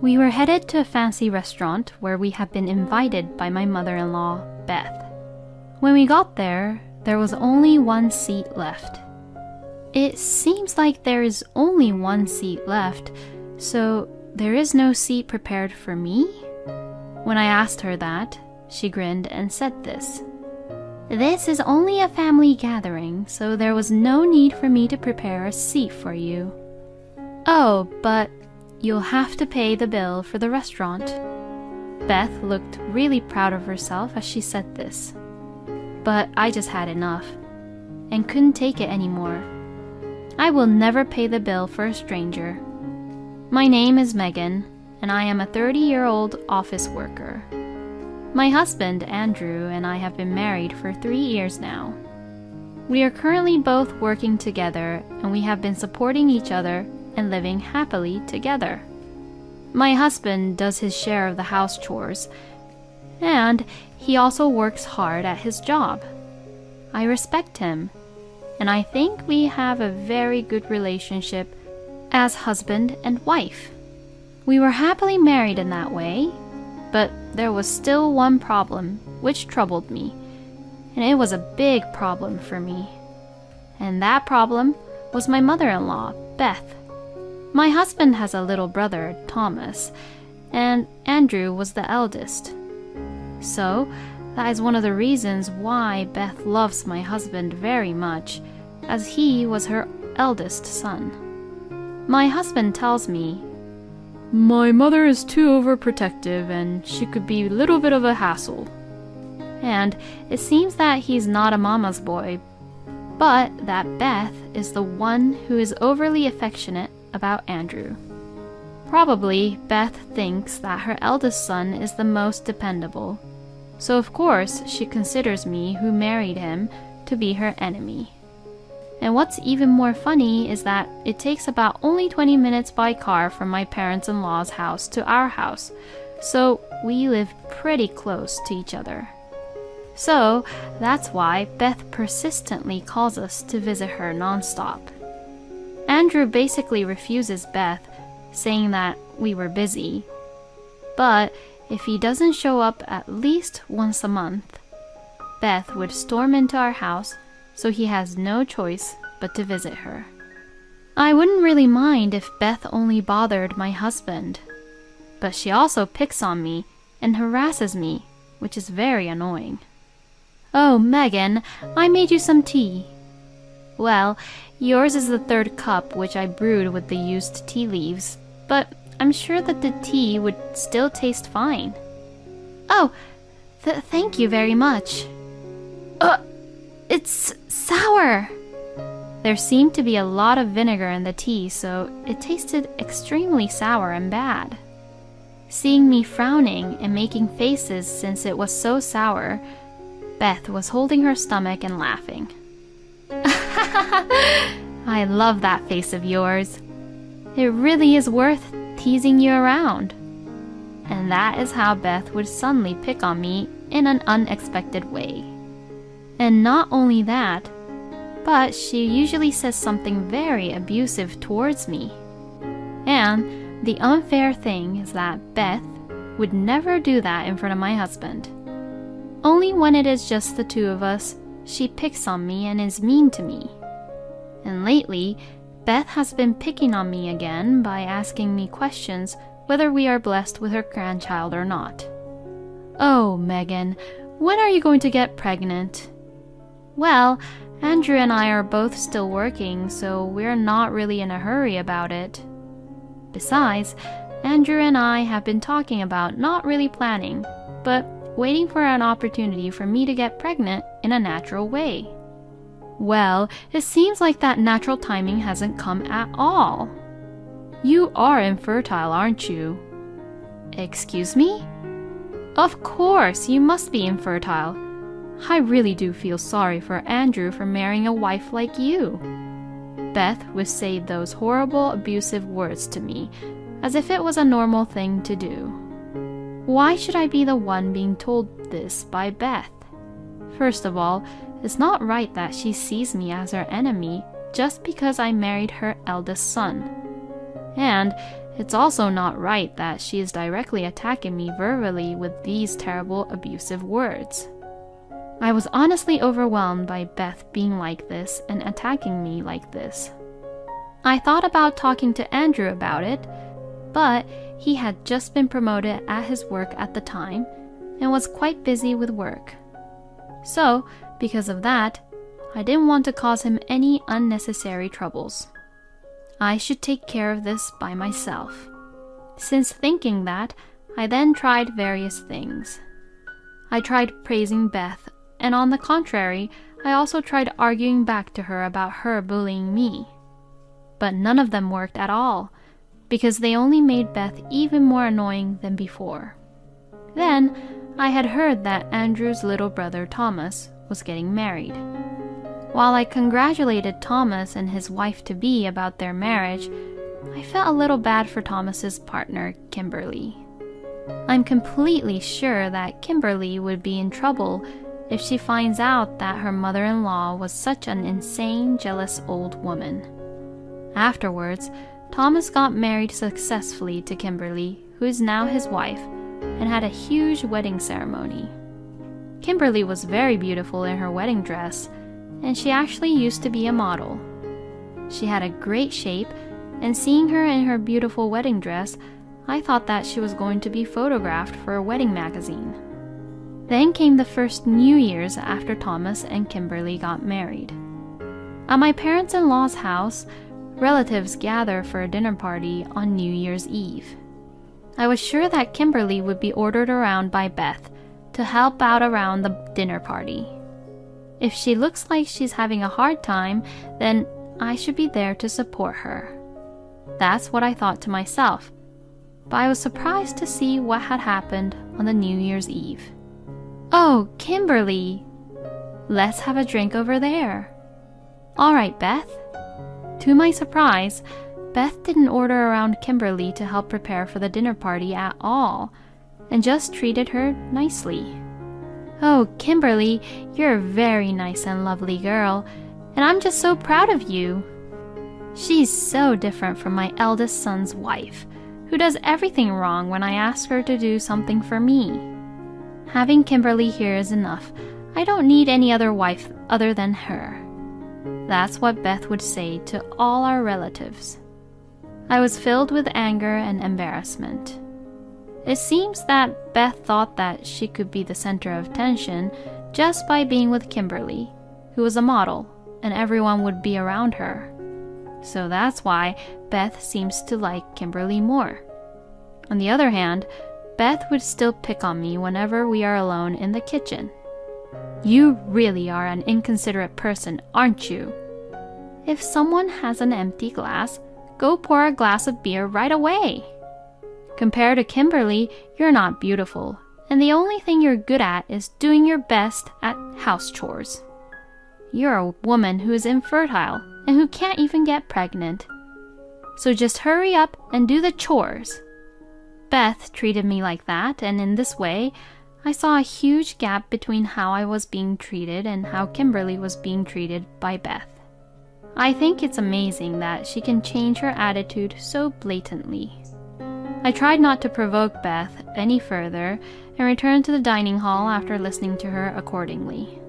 We were headed to a fancy restaurant where we had been invited by my mother-in-law, Beth. When we got there, there was only one seat left. It seems like there is only one seat left, so there is no seat prepared for me? When I asked her that, she grinned and said this. This is only a family gathering, so there was no need for me to prepare a seat for you. Oh, but you'll have to pay the bill for the restaurant. Beth looked really proud of herself as she said this. But I just had enough, and couldn't take it anymore. I will never pay the bill for a stranger. My name is Megan, and I am a 30-year-old office worker. My husband, Andrew, and I have been married for 3 years now. We are currently both working together, and we have been supporting each other and living happily together. My husband does his share of the house chores, and he also works hard at his job. I respect him, and I think we have a very good relationship as husband and wife. We were happily married in that way, but there was still one problem which troubled me, and it was a big problem for me. And that problem was my mother-in-law, Beth. My husband has a little brother, Thomas, and Andrew was the eldest. So, that is one of the reasons why Beth loves my husband very much, as he was her eldest son. My husband tells me, "My mother is too overprotective and she could be a little bit of a hassle." And it seems that he's not a mama's boy, but that Beth is the one who is overly affectionate about Andrew. Probably Beth thinks that her eldest son is the most dependable, so of course she considers me, who married him, to be her enemy. And what's even more funny is that it takes about only 20 minutes by car from my parents-in-law's house to our house, so we live pretty close to each other. So that's why Beth persistently calls us to visit her nonstop. Andrew basically refuses Beth, saying that we were busy. But if he doesn't show up at least once a month, Beth would storm into our house, so he has no choice but to visit her. I wouldn't really mind if Beth only bothered my husband, but she also picks on me and harasses me, which is very annoying. "Oh, Megan, I made you some tea." Well, yours is the third cup which I brewed with the used tea leaves, but I'm sure that the tea would still taste fine. "Oh, thank you very much." It's sour. There seemed to be a lot of vinegar in the tea, so it tasted extremely sour and bad. Seeing me frowning and making faces since it was so sour, Beth was holding her stomach and laughing. I love that face of yours. It really is worth teasing you around. And that is how Beth would suddenly pick on me in an unexpected way. And not only that, but she usually says something very abusive towards me. And the unfair thing is that Beth would never do that in front of my husband. Only when it is just the two of us, she picks on me and is mean to me. And lately, Beth has been picking on me again by asking me questions whether we are blessed with her grandchild or not. "Oh, Megan, when are you going to get pregnant?" "Well, Andrew and I are both still working, so we're not really in a hurry about it. Besides, Andrew and I have been talking about not really planning, but waiting for an opportunity for me to get pregnant in a natural way." "Well, it seems like that natural timing hasn't come at all. You are infertile, aren't you?" "Excuse me?" "Of course, you must be infertile. I really do feel sorry for Andrew for marrying a wife like you." Beth would say those horrible, abusive words to me, as if it was a normal thing to do. Why should I be the one being told this by Beth? First of all, it's not right that she sees me as her enemy just because I married her eldest son. And It's also not right that she is directly attacking me verbally with these terrible abusive words. I was honestly overwhelmed by Beth being like this and attacking me like this. I thought about talking to Andrew about it, but he had just been promoted at his work at the time and was quite busy with work. So, because of that, I didn't want to cause him any unnecessary troubles. I should take care of this by myself. Since thinking that, I then tried various things. I tried praising Beth, and on the contrary, I also tried arguing back to her about her bullying me. But none of them worked at all, because they only made Beth even more annoying than before. Then, I had heard that Andrew's little brother Thomas was getting married. While I congratulated Thomas and his wife-to-be about their marriage, I felt a little bad for Thomas's partner, Kimberly. I'm completely sure that Kimberly would be in trouble if she finds out that her mother-in-law was such an insane, jealous old woman. Afterwards, Thomas got married successfully to Kimberly, who is now his wife, and had a huge wedding ceremony. Kimberly was very beautiful in her wedding dress, and she actually used to be a model. She had a great shape, and seeing her in her beautiful wedding dress, I thought that she was going to be photographed for a wedding magazine. Then came the first New Year's after Thomas and Kimberly got married. At my parents-in-law's house, relatives gather for a dinner party on New Year's Eve. I was sure that Kimberly would be ordered around by Beth to help out around the dinner party. If she looks like she's having a hard time, then I should be there to support her. That's what I thought to myself, but I was surprised to see what had happened on the New Year's Eve. "Oh, Kimberly, let's have a drink over there." "All right, Beth." To my surprise, Beth didn't order around Kimberly to help prepare for the dinner party at all, and just treated her nicely. "Oh, Kimberly, you're a very nice and lovely girl, and I'm just so proud of you. She's so different from my eldest son's wife, who does everything wrong when I ask her to do something for me. Having Kimberly here is enough. I don't need any other wife other than her." That's what Beth would say to all our relatives. I was filled with anger and embarrassment. It seems that Beth thought that she could be the center of attention just by being with Kimberly, who was a model, and everyone would be around her. So that's why Beth seems to like Kimberly more. On the other hand, Beth would still pick on me whenever we are alone in the kitchen. "You really are an inconsiderate person, aren't you? If someone has an empty glass, go pour a glass of beer right away. Compared to Kimberly, you're not beautiful, and the only thing you're good at is doing your best at house chores. You're a woman who is infertile and who can't even get pregnant. So just hurry up and do the chores." Beth treated me like that, and in this way, I saw a huge gap between how I was being treated and how Kimberly was being treated by Beth. I think it's amazing that she can change her attitude so blatantly. I tried not to provoke Beth any further and returned to the dining hall after listening to her accordingly.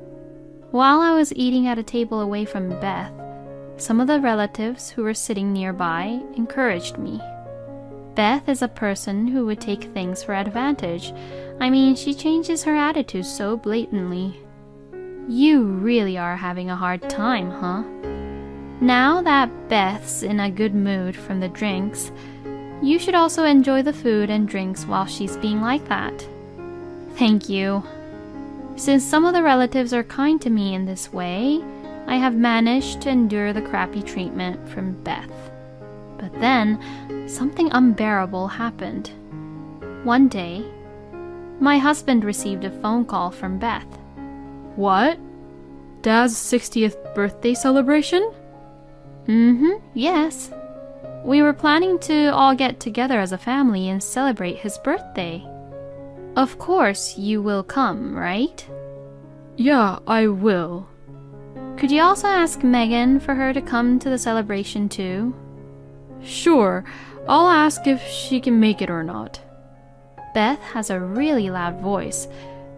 While I was eating at a table away from Beth, some of the relatives who were sitting nearby encouraged me. Beth is a person who would take things for advantage. I mean, she changes her attitude so blatantly. "You really are having a hard time, huh? Now that Beth's in a good mood from the drinks, you should also enjoy the food and drinks while she's being like that." Thank you. Since some of the relatives are kind to me in this way, I have managed to endure the crappy treatment from Beth. But then, something unbearable happened. One day, my husband received a phone call from Beth. "What? Dad's 60th birthday celebration?" Yes. We were planning to all get together as a family and celebrate his birthday. Of course you will come, right? "Yeah, I will." Could you also ask Megan for her to come to the celebration too? "Sure. I'll ask if she can make it or not. Beth has a really loud voice,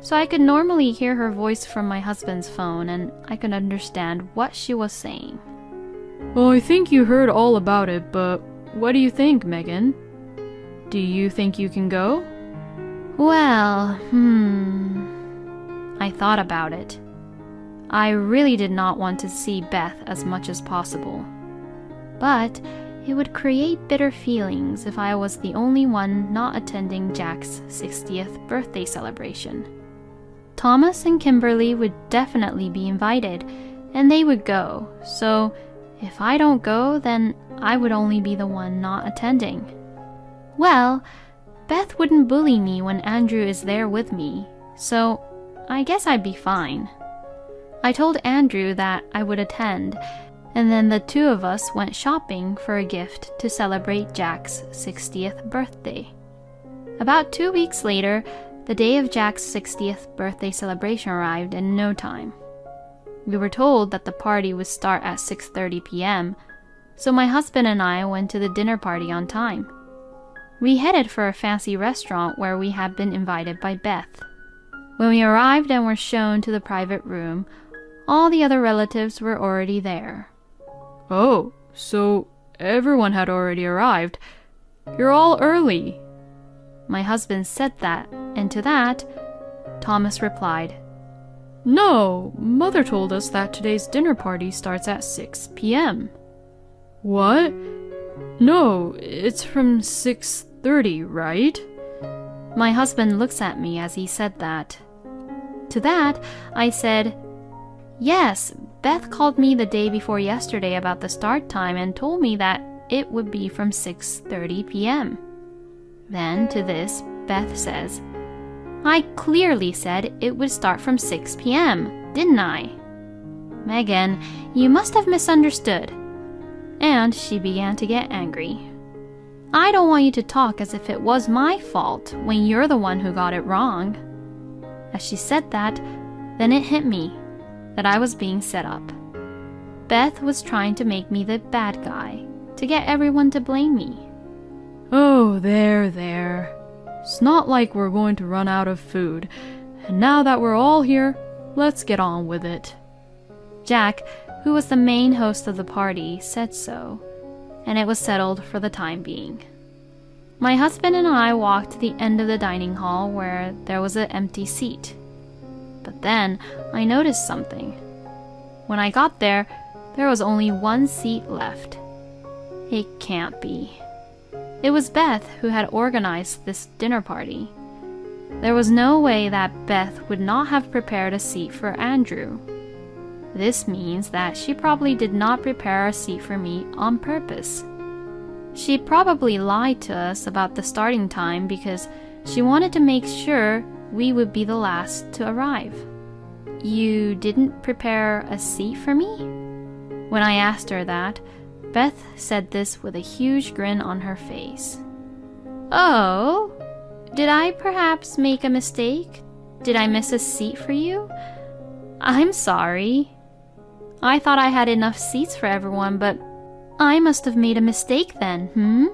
so I could normally hear her voice from my husband's phone and I could understand what she was saying. Well, I think you heard all about it, but what do you think, Megan? Do you think you can go? Well, I thought about it. I really did not want to see Beth as much as possible. But it would create bitter feelings if I was the only one not attending Jack's 60th birthday celebration. Thomas and Kimberly would definitely be invited, and they would go, so if I don't go, then I would only be the one not attending. Well, Beth wouldn't bully me when Andrew is there with me, so I guess I'd be fine. I told Andrew that I would attend, and then the two of us went shopping for a gift to celebrate Jack's 60th birthday. About 2 weeks later, the day of Jack's 60th birthday celebration arrived in no time. We were told that the party would start at 6:30 p.m., so my husband and I went to the dinner party on time. We headed for a fancy restaurant where we had been invited by Beth. When we arrived and were shown to the private room, all the other relatives were already there. Oh, so everyone had already arrived. You're all early. My husband said that, and to that, Thomas replied, No, Mother told us that today's dinner party starts at 6 p.m. What? No, it's from 6:30, right? My husband looks at me as he said that. To that, I said, Yes, Beth called me the day before yesterday about the start time and told me that it would be from 6:30 p.m. Then to this, Beth says, I clearly said it would start from 6 p.m., didn't I? Megan, you must have misunderstood. And she began to get angry. I don't want you to talk as if it was my fault when you're the one who got it wrong. As she said that, then it hit me that I was being set up. Beth was trying to make me the bad guy, to get everyone to blame me. Oh, there. It's not like we're going to run out of food. And now that we're all here, let's get on with it. Jack, who was the main host of the party, said so, and it was settled for the time being. My husband and I walked to the end of the dining hall where there was an empty seat. But then I noticed something. When I got there, there was only one seat left. It can't be. It was Beth who had organized this dinner party. There was no way that Beth would not have prepared a seat for Andrew. This means that she probably did not prepare a seat for me on purpose. She probably lied to us about the starting time because she wanted to make sure we would be the last to arrive. You didn't prepare a seat for me? When I asked her that, Beth said this with a huge grin on her face. Oh, did I perhaps make a mistake? Did I miss a seat for you? I'm sorry. I thought I had enough seats for everyone, but I must have made a mistake then,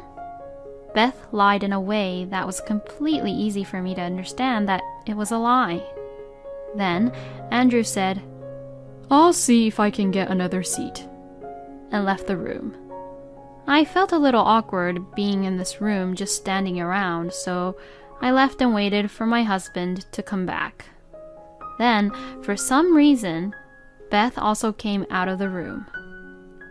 Beth lied in a way that was completely easy for me to understand that it was a lie. Then Andrew said, I'll see if I can get another seat, and left the room. I felt a little awkward being in this room just standing around, so I left and waited for my husband to come back. Then, for some reason, Beth also came out of the room.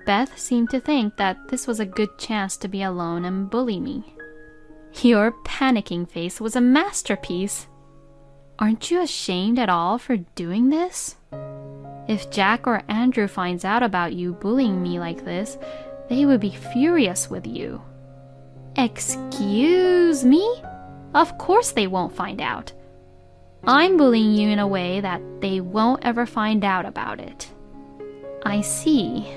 Beth seemed to think that this was a good chance to be alone and bully me. Your panicking face was a masterpiece. Aren't you ashamed at all for doing this? If Jack or Andrew finds out about you bullying me like this, they would be furious with you. Excuse me? Of course they won't find out. I'm bullying you in a way that they won't ever find out about it. I see.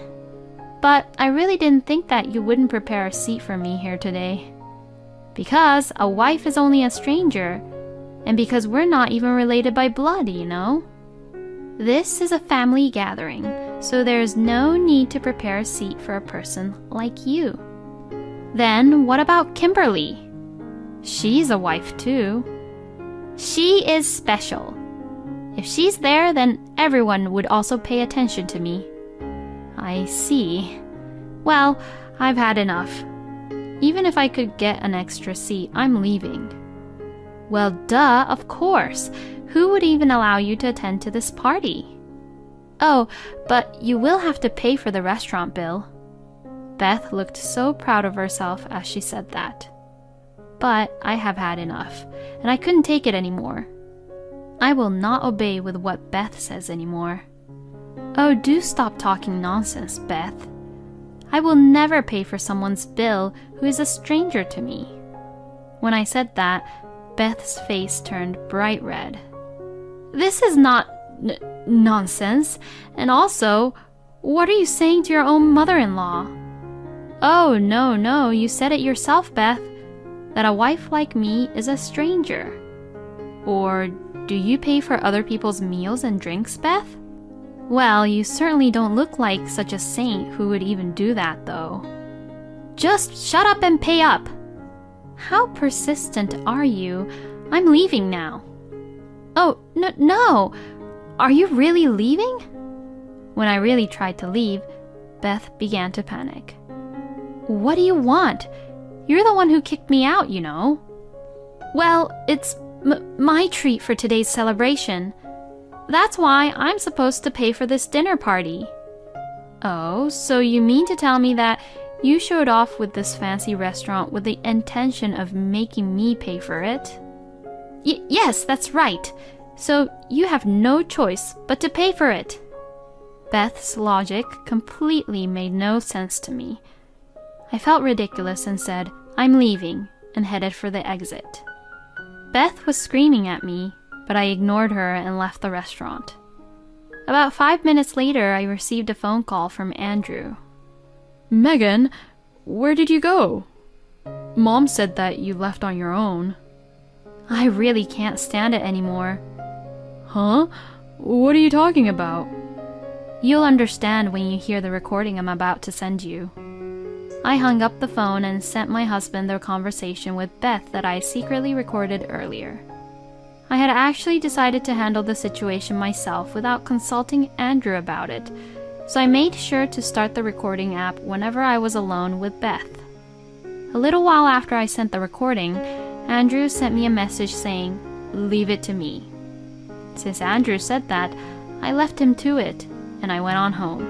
But I really didn't think that you wouldn't prepare a seat for me here today. Because a wife is only a stranger, and because we're not even related by blood, you know? This is a family gathering, so there's no need to prepare a seat for a person like you. Then what about Kimberly? She's a wife too. She is special. If she's there, then everyone would also pay attention to me. I see. Well, I've had enough. Even if I could get an extra seat, I'm leaving. Well, duh, of course. Who would even allow you to attend to this party? Oh, but you will have to pay for the restaurant bill. Beth looked so proud of herself as she said that. But I have had enough, and I couldn't take it anymore. I will not obey with what Beth says anymore. Oh, do stop talking nonsense, Beth. I will never pay for someone's bill who is a stranger to me. When I said that, Beth's face turned bright red. This is not nonsense. And also, what are you saying to your own mother-in-law? Oh, no, you said it yourself, Beth, that a wife like me is a stranger. Or do you pay for other people's meals and drinks, Beth? Well, you certainly don't look like such a saint who would even do that, though. Just shut up and pay up. How persistent are you? I'm leaving now. Oh, no. Are you really leaving? When I really tried to leave, Beth began to panic. What do you want? You're the one who kicked me out, you know. Well, it's my treat for today's celebration. That's why I'm supposed to pay for this dinner party. Oh, so you mean to tell me that you showed off with this fancy restaurant with the intention of making me pay for it? Yes, that's right. So you have no choice but to pay for it. Beth's logic completely made no sense to me. I felt ridiculous and said, I'm leaving, and headed for the exit. Beth was screaming at me, but I ignored her and left the restaurant. About 5 minutes later, I received a phone call from Andrew. Megan, where did you go? Mom said that you left on your own. I really can't stand it anymore. Huh? What are you talking about? You'll understand when you hear the recording I'm about to send you. I hung up the phone and sent my husband the conversation with Beth that I secretly recorded earlier. I had actually decided to handle the situation myself without consulting Andrew about it, so I made sure to start the recording app whenever I was alone with Beth. A little while after I sent the recording, Andrew sent me a message saying, "Leave it to me." Since Andrew said that, I left him to it, and I went on home.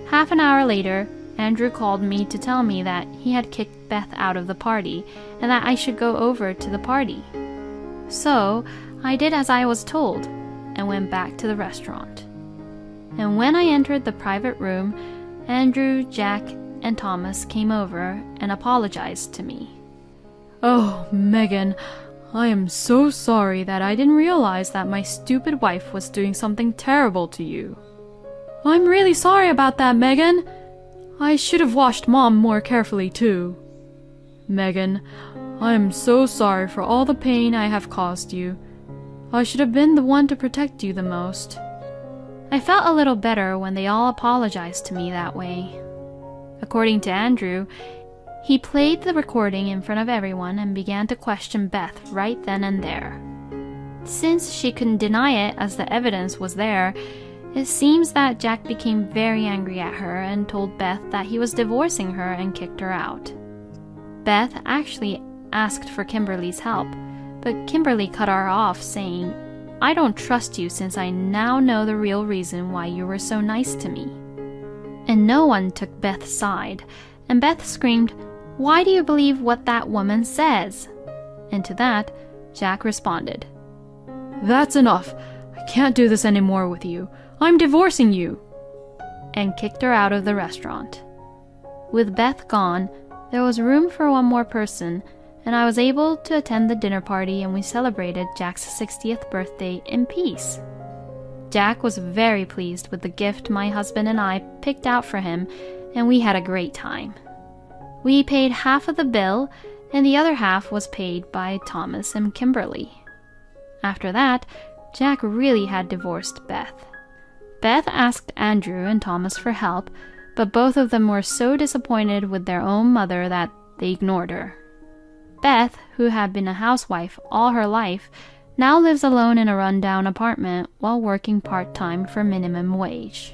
Half an hour later, Andrew called me to tell me that he had kicked Beth out of the party and that I should go over to the party. So, I did as I was told and went back to the restaurant. And when I entered the private room, Andrew, Jack, and Thomas came over and apologized to me. Oh, Megan, I am so sorry that I didn't realize that my stupid wife was doing something terrible to you. I'm really sorry about that, Megan. I should have watched Mom more carefully, too. Megan, I am so sorry for all the pain I have caused you. I should have been the one to protect you the most. I felt a little better when they all apologized to me that way. According to Andrew, he played the recording in front of everyone and began to question Beth right then and there. Since she couldn't deny it as the evidence was there, it seems that Jack became very angry at her and told Beth that he was divorcing her and kicked her out. Beth actually asked for Kimberly's help, but Kimberly cut her off saying, "I don't trust you since I now know the real reason why you were so nice to me." And no one took Beth's side, and Beth screamed, "Why do you believe what that woman says?" And to that, Jack responded, "That's enough. I can't do this anymore with you. I'm divorcing you," and kicked her out of the restaurant. With Beth gone, there was room for one more person, and I was able to attend the dinner party, and we celebrated Jack's 60th birthday in peace. Jack was very pleased with the gift my husband and I picked out for him, and we had a great time. We paid half of the bill, and the other half was paid by Thomas and Kimberly. After that, Jack really had divorced Beth. Beth asked Andrew and Thomas for help, but both of them were so disappointed with their own mother that they ignored her. Beth, who had been a housewife all her life, now lives alone in a rundown apartment while working part-time for minimum wage.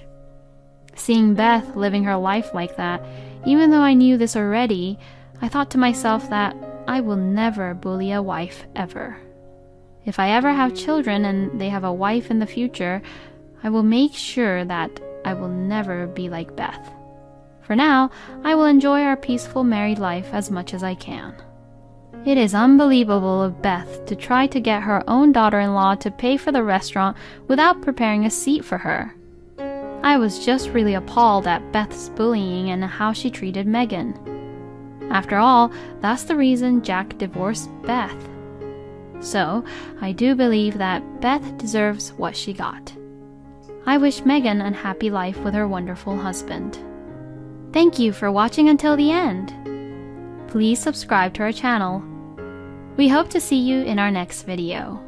Seeing Beth living her life like that, even though I knew this already, I thought to myself that I will never bully a wife ever. If I ever have children and they have a wife in the future, I will make sure that I will never be like Beth. For now, I will enjoy our peaceful married life as much as I can. It is unbelievable of Beth to try to get her own daughter-in-law to pay for the restaurant without preparing a seat for her. I was just really appalled at Beth's bullying and how she treated Megan. After all, that's the reason Jack divorced Beth. So, I do believe that Beth deserves what she got. I wish Megan a happy life with her wonderful husband. Thank you for watching until the end. Please subscribe to our channel. We hope to see you in our next video.